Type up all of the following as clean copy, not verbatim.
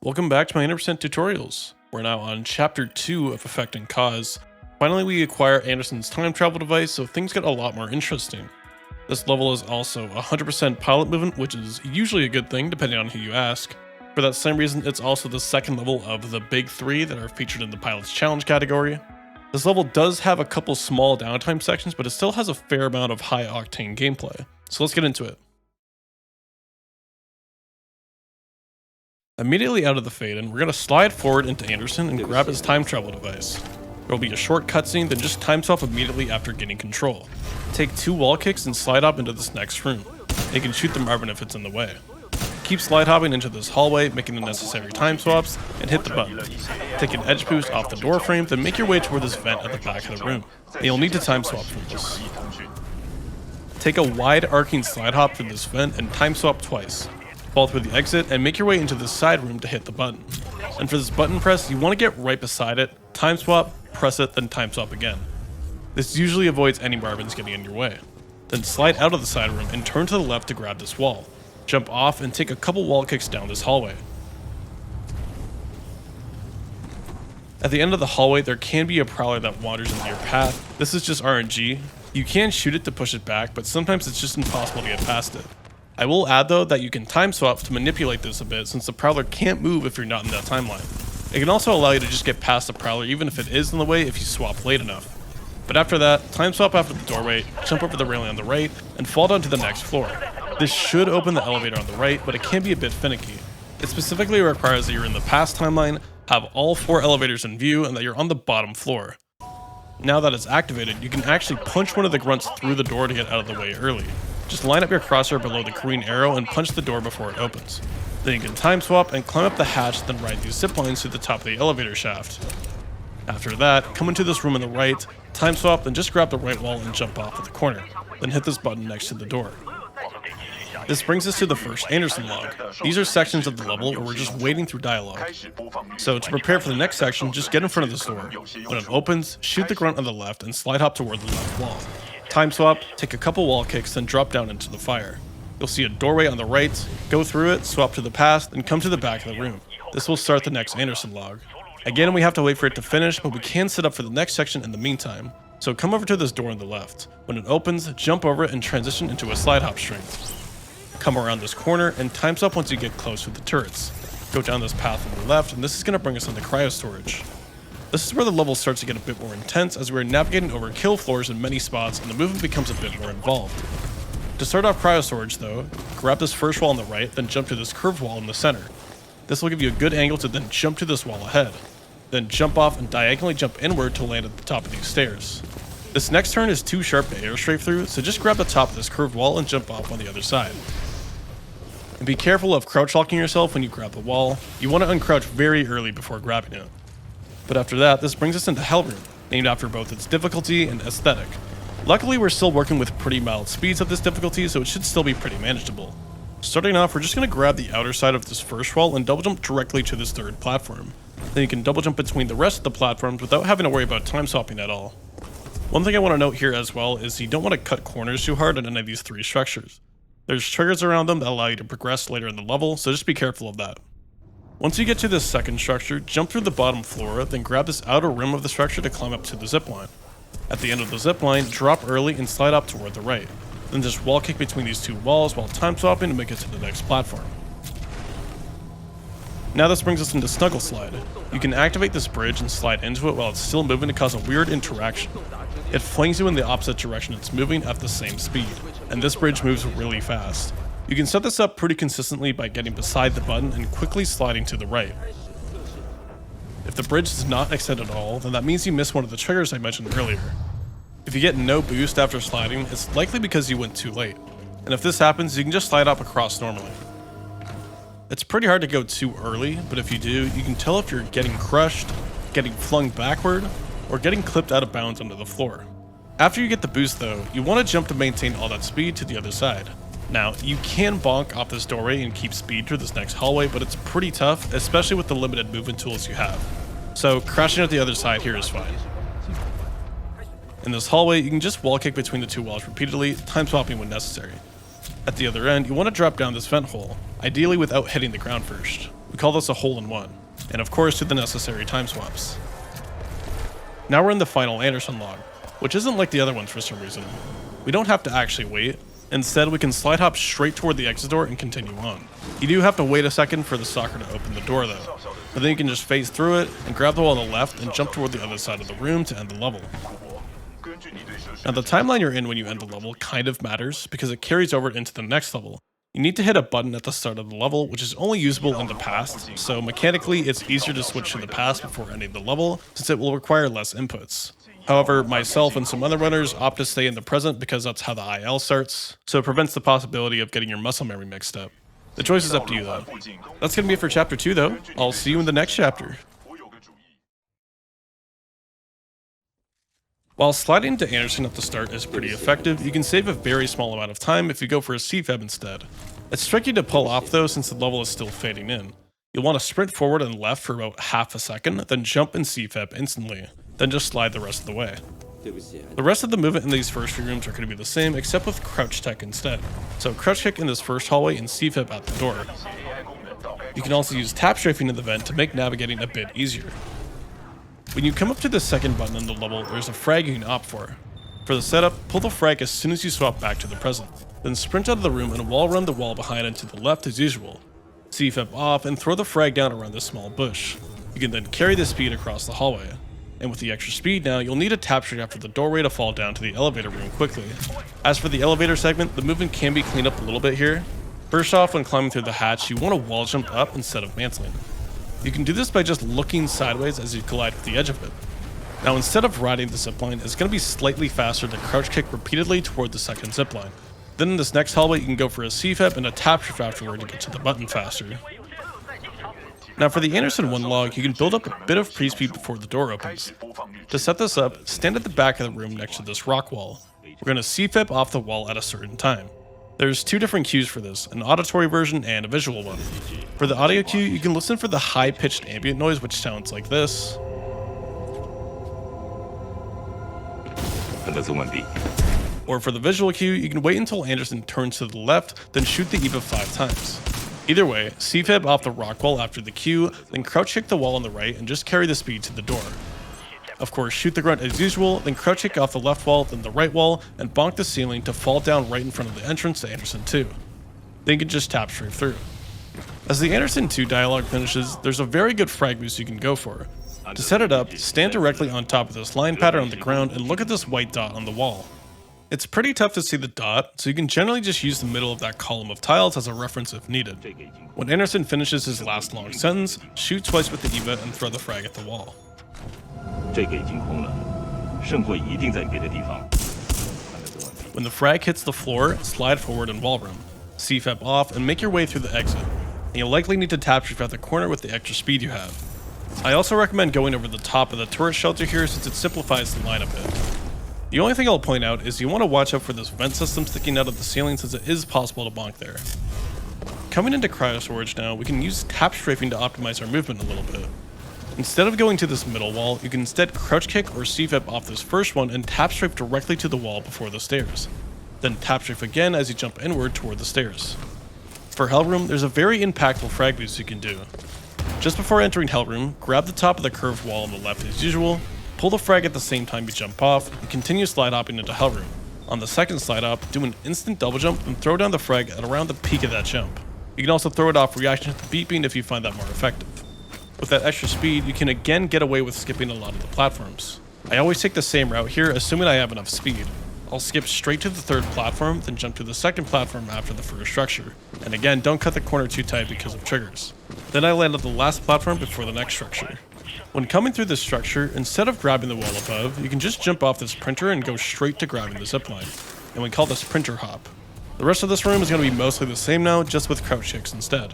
Welcome back to my 100% tutorials. We're now on chapter 2 of Effect and Cause. Finally, we acquire Anderson's time travel device, so things get a lot more interesting. This level is also 100% pilot movement, which is usually a good thing depending on who you ask. For that same reason, it's also the second level of the big 3 that are featured in the Pilot's Challenge category. This level does have a couple small downtime sections, but it still has a fair amount of high octane gameplay. So let's get into it. Immediately out of the fade-in, we're going to slide forward into Anderson and grab his time travel device. There will be a short cutscene, then just time swap immediately after gaining control. Take 2 wall kicks and slide up into this next room. You can shoot the Marvin if it's in the way. Keep slide hopping into this hallway, making the necessary time swaps, and hit the button. Take an edge boost off the door frame, then make your way toward this vent at the back of the room. And you'll need to time swap from this. Take a wide arcing slide hop through this vent and time swap twice. Fall through the exit and make your way into this side room to hit the button. And for this button press, you want to get right beside it, time swap, press it, then time swap again. This usually avoids any Marvins getting in your way. Then slide out of the side room and turn to the left to grab this wall. Jump off and take a couple wall kicks down this hallway. At the end of the hallway, there can be a prowler that wanders into your path. This is just RNG. You can shoot it to push it back, but sometimes it's just impossible to get past it. I will add though that you can time swap to manipulate this a bit, since the prowler can't move if you're not in that timeline. It can also allow you to just get past the prowler even if it is in the way if you swap late enough. But after that, time swap after the doorway, jump over the railing on the right, and fall down to the next floor. This should open the elevator on the right, but it can be a bit finicky. It specifically requires that you're in the past timeline, have all 4 elevators in view, and that you're on the bottom floor. Now that it's activated, you can actually punch one of the grunts through the door to get out of the way early. Just line up your crosshair below the green arrow and punch the door before it opens. Then you can time swap and climb up the hatch, then ride these zip lines to the top of the elevator shaft. After that, come into this room on the right, time swap, then just grab the right wall and jump off at the corner. Then hit this button next to the door. This brings us to the first Anderson log. These are sections of the level where we're just wading through dialogue. So to prepare for the next section, just get in front of this door. When it opens, shoot the grunt on the left and slide hop toward the left wall. Time swap, take a couple wall kicks, then drop down into the fire. You'll see a doorway on the right, go through it, swap to the past, and come to the back of the room. This will start the next Anderson log. Again, we have to wait for it to finish, but we can set up for the next section in the meantime. So come over to this door on the left. When it opens, jump over it and transition into a slide hop string. Come around this corner and time swap once you get close to the turrets. Go down this path on the left, and this is going to bring us into Cryostorage. This is where the level starts to get a bit more intense as we're navigating over kill floors in many spots and the movement becomes a bit more involved. To start off Cryostorage though, grab this first wall on the right, then jump to this curved wall in the center. This will give you a good angle to then jump to this wall ahead. Then jump off and diagonally jump inward to land at the top of these stairs. This next turn is too sharp to air strafe through, so just grab the top of this curved wall and jump off on the other side. And be careful of crouch locking yourself when you grab the wall. You want to uncrouch very early before grabbing it. But after that, this brings us into Hell Room, named after both its difficulty and aesthetic. Luckily, we're still working with pretty mild speeds of this difficulty, so it should still be pretty manageable. Starting off, we're just going to grab the outer side of this first wall and double jump directly to this third platform. Then you can double jump between the rest of the platforms without having to worry about time swapping at all. One thing I want to note here as well is you don't want to cut corners too hard on any of these 3 structures. There's triggers around them that allow you to progress later in the level, so just be careful of that. Once you get to this second structure, jump through the bottom floor, then grab this outer rim of the structure to climb up to the zipline. At the end of the zipline, drop early and slide up toward the right. Then just wall kick between these 2 walls while time swapping to make it to the next platform. Now this brings us into Snuggle Slide. You can activate this bridge and slide into it while it's still moving to cause a weird interaction. It flings you in the opposite direction it's moving at the same speed, and this bridge moves really fast. You can set this up pretty consistently by getting beside the button and quickly sliding to the right. If the bridge does not extend at all, then that means you missed one of the triggers I mentioned earlier. If you get no boost after sliding, it's likely because you went too late. And if this happens, you can just slide up across normally. It's pretty hard to go too early, but if you do, you can tell if you're getting crushed, getting flung backward, or getting clipped out of bounds onto the floor. After you get the boost though, you want to jump to maintain all that speed to the other side. Now, you can bonk off this doorway and keep speed through this next hallway, but it's pretty tough, especially with the limited movement tools you have. So crashing at the other side here is fine. In this hallway, you can just wall kick between the 2 walls repeatedly, time swapping when necessary. At the other end, you want to drop down this vent hole, ideally without hitting the ground first. We call this a hole-in-one, and of course do the necessary time swaps. Now we're in the final Anderson log, which isn't like the other ones for some reason. We don't have to actually wait. Instead, we can slide hop straight toward the exit door and continue on. You do have to wait a second for the soccer to open the door though, but then you can just phase through it and grab the wall on the left and jump toward the other side of the room to end the level. Now the timeline you're in when you end the level kind of matters because it carries over into the next level. You need to hit a button at the start of the level, which is only usable in the past, so mechanically it's easier to switch to the past before ending the level since it will require less inputs. However, myself and some other runners opt to stay in the present because that's how the IL starts, so it prevents the possibility of getting your muscle memory mixed up. The choice is up to you though. That's gonna be it for chapter 2 though. I'll see you in the next chapter. While sliding to Anderson at the start is pretty effective, you can save a very small amount of time if you go for a CFEB instead. It's tricky to pull off though since the level is still fading in. You'll want to sprint forward and left for about half a second, then jump and CFEB instantly, then just slide the rest of the way. The rest of the movement in these first few rooms are going to be the same except with crouch tech instead. So crouch kick in this first hallway and CFEB at the door. You can also use tap strafing in the vent to make navigating a bit easier. When you come up to the second button in the level, there's a frag you can opt for. For the setup, pull the frag as soon as you swap back to the present. Then sprint out of the room and wall run the wall behind and to the left as usual. CFEB off and throw the frag down around this small bush. You can then carry the speed across the hallway. And with the extra speed now, you'll need a tap straight after the doorway to fall down to the elevator room quickly. As for the elevator segment, the movement can be cleaned up a little bit here. First off, when climbing through the hatch, you want to wall jump up instead of mantling. You can do this by just looking sideways as you collide with the edge of it. Now instead of riding the zipline, it's going to be slightly faster to crouch kick repeatedly toward the second zipline. Then in this next hallway you can go for a CFEB and a tap shift afterward to get to the button faster. Now for the Anderson 1 log, you can build up a bit of Prespeed before the door opens. To set this up, stand at the back of the room next to this rock wall. We're going to CFEB off the wall at a certain time. There's two different cues for this, an auditory version and a visual one. For the audio cue, you can listen for the high-pitched ambient noise which sounds like this. Or for the visual cue, you can wait until Anderson turns to the left, then shoot the EVA 5 times. Either way, CFEB off the rock wall after the cue, then crouch kick the wall on the right and just carry the speed to the door. Of course, shoot the grunt as usual, then crouch kick off the left wall, then the right wall, and bonk the ceiling to fall down right in front of the entrance to Anderson 2. Then you can just tap straight through. As the Anderson 2 dialogue finishes, there's a very good frag boost you can go for. To set it up, stand directly on top of this line pattern on the ground and look at this white dot on the wall. It's pretty tough to see the dot, so you can generally just use the middle of that column of tiles as a reference if needed. When Anderson finishes his last long sentence, shoot twice with the EVA and throw the frag at the wall. When the frag hits the floor, slide forward and wall run. CFEB off and make your way through the exit. And you'll likely need to tap shift at the corner with the extra speed you have. I also recommend going over the top of the turret shelter here since it simplifies the line a bit. The only thing I'll point out is you want to watch out for this vent system sticking out of the ceiling since it is possible to bonk there. Coming into Cryostorage now, we can use tap strafing to optimize our movement a little bit. Instead of going to this middle wall, you can instead crouch kick or CFEB off this first one and tap strafe directly to the wall before the stairs. Then tap strafe again as you jump inward toward the stairs. For Hellroom, there's a very impactful frag boost you can do. Just before entering Hellroom, grab the top of the curved wall on the left as usual, pull the frag at the same time you jump off, and continue slide hopping into Hellroom. On the second slide hop, do an instant double jump and throw down the frag at around the peak of that jump. You can also throw it off reaction to the beeping if you find that more effective. With that extra speed, you can again get away with skipping a lot of the platforms. I always take the same route here, assuming I have enough speed. I'll skip straight to the third platform, then jump to the second platform after the first structure. And again, don't cut the corner too tight because of triggers. Then I land at the last platform before the next structure. When coming through this structure, instead of grabbing the wall above, you can just jump off this printer and go straight to grabbing the zipline. And we call this printer hop. The rest of this room is going to be mostly the same now, just with crouch kicks instead.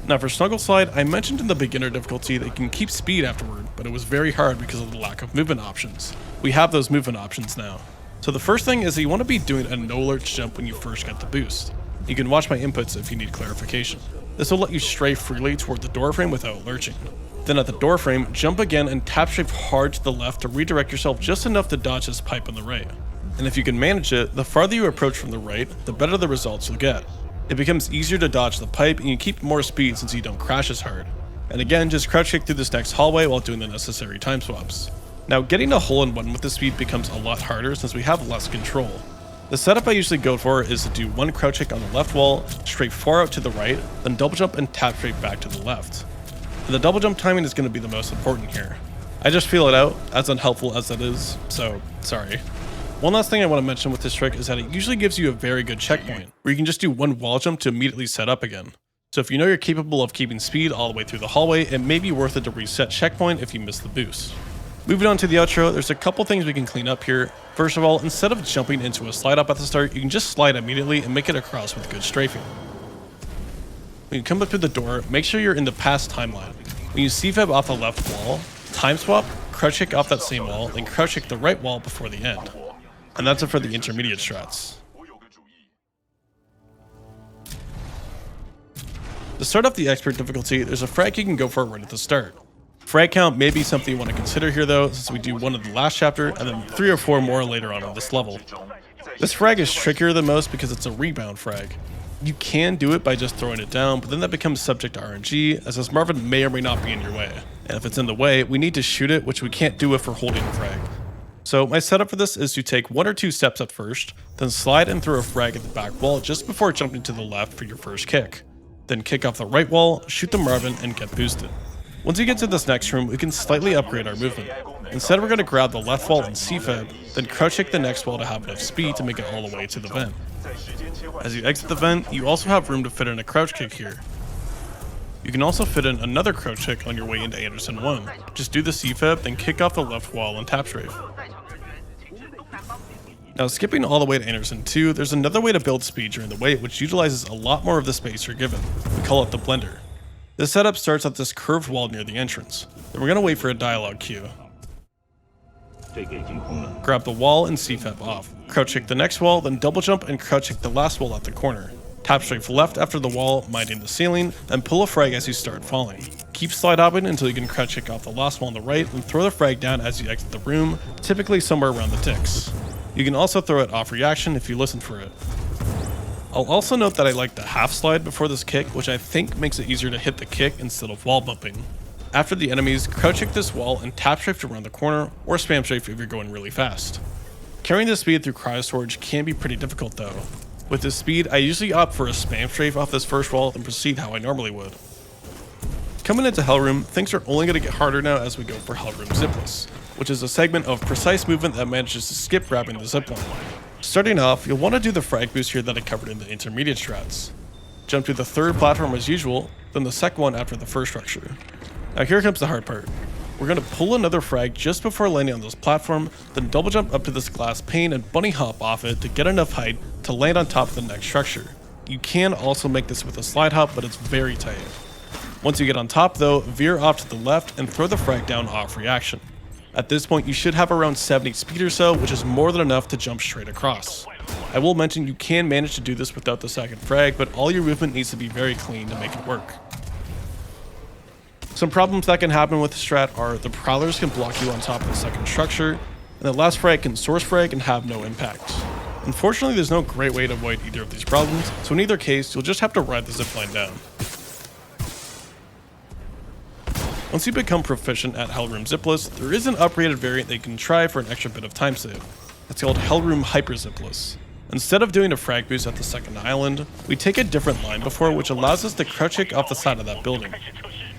Now for Snuggle Slide, I mentioned in the beginner difficulty that you can keep speed afterward, but it was very hard because of the lack of movement options. We have those movement options now. So the first thing is that you want to be doing a no lurch jump when you first get the boost. You can watch my inputs if you need clarification. This will let you stray freely toward the doorframe without lurching. Then at the doorframe, jump again and tap strafe hard to the left to redirect yourself just enough to dodge this pipe on the right. And if you can manage it, the farther you approach from the right, the better the results you'll get. It becomes easier to dodge the pipe and you keep more speed since you don't crash as hard. And again, just crouch kick through this next hallway while doing the necessary time swaps. Now getting a hole-in-one with this speed becomes a lot harder since we have less control. The setup I usually go for is to do one crouch kick on the left wall, straight far out to the right, then double jump and tap straight back to the left. And the double jump timing is going to be the most important here. I just feel it out, as unhelpful as it is, so sorry. One last thing I want to mention with this trick is that it usually gives you a very good checkpoint, where you can just do one wall jump to immediately set up again. So if you know you're capable of keeping speed all the way through the hallway, it may be worth it to reset checkpoint if you miss the boost. Moving on to the outro, there's a couple things we can clean up here. First of all, instead of jumping into a slide up at the start, you can just slide immediately and make it across with good strafing. When you come up through the door, make sure you're in the past timeline. When you C-fab off the left wall, time swap, crouch kick off that same wall, then crouch kick the right wall before the end. And that's it for the intermediate strats. To start off the expert difficulty, there's a frag you can go for right at the start. Frag count may be something you want to consider here though, since we do one in the last chapter and then 3 or 4 more later on in this level. This frag is trickier than most because it's a rebound frag. You can do it by just throwing it down, but then that becomes subject to RNG, as this Marvin may or may not be in your way. And if it's in the way, we need to shoot it, which we can't do if we're holding a frag. So my setup for this is to take 1 or 2 steps at first, then slide and throw a frag at the back wall just before jumping to the left for your first kick. Then kick off the right wall, shoot the Marvin, and get boosted. Once we get to this next room, we can slightly upgrade our movement. Instead, we're going to grab the left wall and C-fab, then crouch kick the next wall to have enough speed to make it all the way to the vent. As you exit the vent, you also have room to fit in a crouch kick here. You can also fit in another crouch kick on your way into Anderson 1. Just do the C-fab, then kick off the left wall and tap strafe. Now skipping all the way to Anderson 2, there's another way to build speed during the wait which utilizes a lot more of the space you're given. We call it the blender. This setup starts at this curved wall near the entrance. Then we're going to wait for a dialogue cue. Grab the wall and C-fab off. Crouch kick the next wall, then double jump and crouch kick the last wall at the corner. Tap strafe left after the wall, minding the ceiling, then pull a frag as you start falling. Keep slide hopping until you can crouch kick off the last wall on the right, and throw the frag down as you exit the room, typically somewhere around the ticks. You can also throw it off reaction if you listen for it. I'll also note that I like the half slide before this kick, which I think makes it easier to hit the kick instead of wall bumping. After the enemies, crouch kick this wall and tap strafe around the corner, or spam strafe if you're going really fast. Carrying this speed through Cryostorage can be pretty difficult though. With this speed, I usually opt for a spam strafe off this first wall and proceed how I normally would. Coming into Hellroom, things are only going to get harder now as we go for Hellroom Zipless, which is a segment of precise movement that manages to skip grabbing the zipline. Starting off, you'll want to do the frag boost here that I covered in the intermediate strats. Jump to the third platform as usual, then the second one after the first structure. Now here comes the hard part. We're going to pull another frag just before landing on this platform, then double jump up to this glass pane and bunny hop off it to get enough height to land on top of the next structure. You can also make this with a slide hop, but it's very tight. Once you get on top though, veer off to the left and throw the frag down off reaction. At this point, you should have around 70 speed or so, which is more than enough to jump straight across. I will mention you can manage to do this without the second frag, but all your movement needs to be very clean to make it work. Some problems that can happen with the strat are the prowlers can block you on top of the second structure, and the last frag can source frag and have no impact. Unfortunately, there's no great way to avoid either of these problems, so in either case, you'll just have to ride the zipline down. Once you become proficient at Hellroom Zipless, there is an upgraded variant that you can try for an extra bit of time save. It's called Hellroom Hyper Zipless. Instead of doing a frag boost at the second island, we take a different line before which allows us to crouch kick off the side of that building.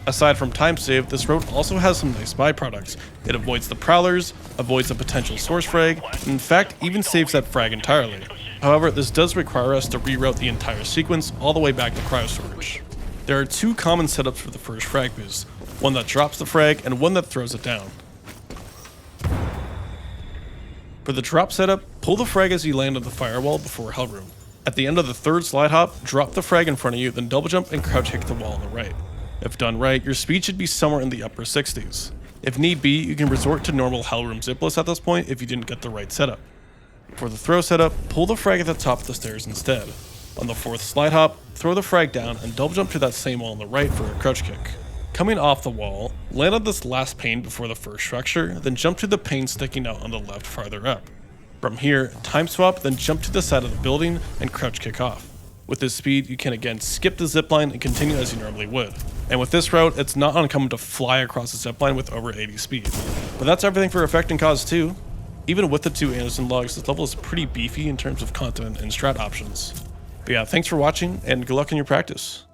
Aside from time save, this route also has some nice byproducts. It avoids the prowlers, avoids a potential source frag, and in fact even saves that frag entirely. However, this does require us to reroute the entire sequence all the way back to Cryostorage. There are 2 common setups for the first frag boost. One that drops the frag, and one that throws it down. For the drop setup, pull the frag as you land on the firewall before Hellroom. At the end of the third slide hop, drop the frag in front of you, then double jump and crouch kick the wall on the right. If done right, your speed should be somewhere in the upper 60s. If need be, you can resort to normal Hellroom Zipless at this point if you didn't get the right setup. For the throw setup, pull the frag at the top of the stairs instead. On the 4th slide hop, throw the frag down and double jump to that same wall on the right for a crouch kick. Coming off the wall, land on this last pane before the first structure, then jump to the pane sticking out on the left farther up. From here, time swap, then jump to the side of the building and crouch kick off. With this speed, you can again skip the zipline and continue as you normally would. And with this route, it's not uncommon to fly across the zipline with over 80 speed. But that's everything for Effect and Cause 2. Even with the 2 Anderson logs, this level is pretty beefy in terms of content and strat options. But yeah, thanks for watching, and good luck in your practice.